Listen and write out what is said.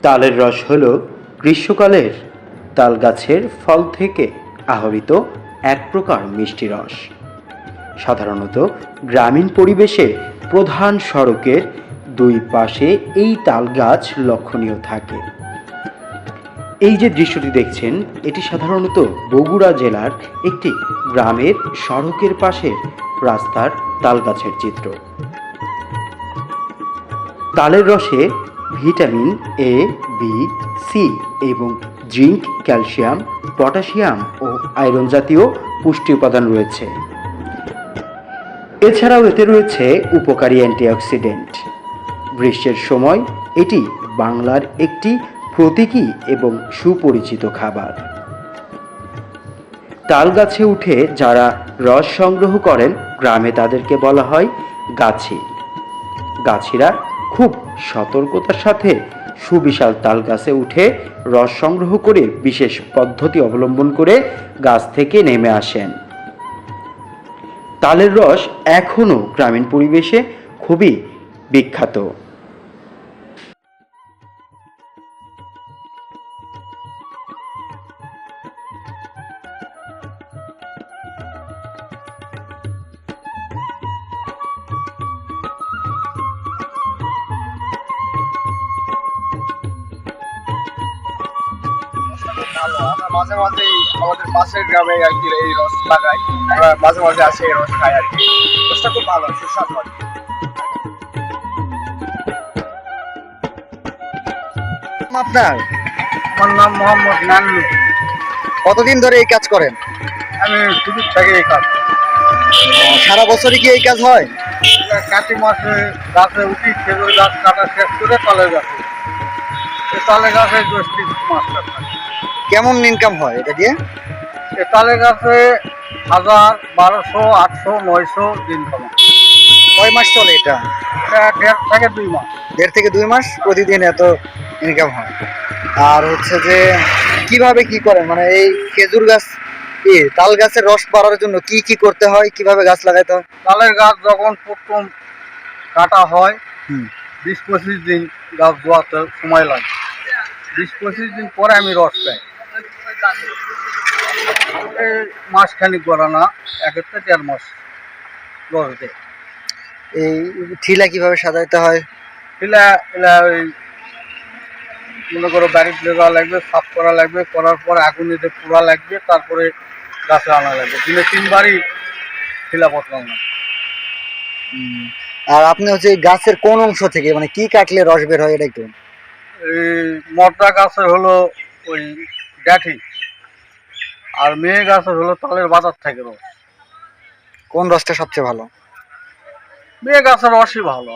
তালের রস হল গ্রীষ্মকালের তাল গাছের ফল থেকে আহরিত এক প্রকার মিষ্টি রস। সাধারণত গ্রামীণ পরিবেশে প্রধান সড়কের দুই পাশে এই তাল গাছ লক্ষণীয় থাকে। এই যে দৃশ্যটি দেখছেন, এটি সাধারণত বগুড়া জেলার একটি গ্রামের সড়কের পাশে রাস্তার তাল গাছের চিত্র। তালের রসে ভিটামিন এ, বি, সি এবং জিঙ্ক, ক্যালসিয়াম, পটাশিয়াম ও আয়রন জাতীয় পুষ্টি উপাদান রয়েছে। এছাড়াও এতে রয়েছে উপকারী অ্যান্টিঅক্সিডেন্ট। গ্রীষ্মের সময় এটি বাংলার একটি প্রতীকী এবং সুপরিচিত খাবার। তাল গাছে উঠে যারা রস সংগ্রহ করেন, গ্রামে তাদেরকে বলা হয় গাছি। গাছিরা খুব সতর্কতার সাথে সুবিশাল তাল গাছে উঠে রস সংগ্রহ করে বিশেষ পদ্ধতি অবলম্বন করে গাছ থেকে নেমে আসেন। তালের রস এখনও গ্রামীণ পরিবেশে খুবই বিখ্যাত। ভালো। আমরা মাঝে মাঝে আমাদের পাশের গ্রামে আর কি এই রস লাগাই, আমরা মাঝে মাঝে আসে এই রস খাই আর কি। রসটা খুব ভালো, সুস্বাদু আর কি। আপনার আমার নাম মোহাম্মদ নান্নু। কতদিন ধরে এই কাজ করেন? আমি শুরু থেকে এই কাজ করি। সারা বছরই কি এই কাজ হয়? কার্তিক মাসে গাছে উঠি, খেজুর গাছ কাটা শেষ করে তালের গাছে উঠি। এই তালের গাছে জ্যৈষ্ঠী মাছটা থাকে। কেমন ইনকাম হয় এটা দিয়ে? এই তালের গাছে 1000, 1200, 800, 900 দিন কমে। কয় মাস চলে এটা? এটা 1.5 থেকে 2 মাস। 1.5 থেকে 2 মাস প্রতিদিন এত ইনকাম হয়। আর হচ্ছে যে কিভাবে কি করেন, মানে এই খেজুর গাছ তাল গাছের রস বাড়ার জন্য কি কি করতে হয়, কিভাবে গাছ লাগাইতে হয়? তালের গাছ যখন প্রথম কাটা হয়, হুম। 20-25 দিন গাছ ধোয়াতে সময় লাগে। 20-25 দিন পরে আমি রস পাই। এই মাসখানিক গড়া না, 1 থেকে 1.5 মাস রস দেয়। এই ঠিলা কিভাবে সাজাইতে হয়? এলা এলা ওই মনে করো বাড়িতে দেওয়া লাগবে, সাফ করা লাগবে, করার পর আগুনেতে পোড়া লাগবে, তারপরে গাছে আনা লাগবে। দিনে 3 বারই ঠিলা বসানো লাগবে। আর আপনি হচ্ছে এই গাছের কোন অংশ থেকে, মানে কি কাটলে রস বের হয় এটা একটু? এই মটরা গাছের হলো ওই ডাঠি, আর মেয়ে গাছের হলো তালের বাজার থেকে রস। কোন রসটা সবচেয়ে ভালো? মেয়ে গাছের রসই ভালো।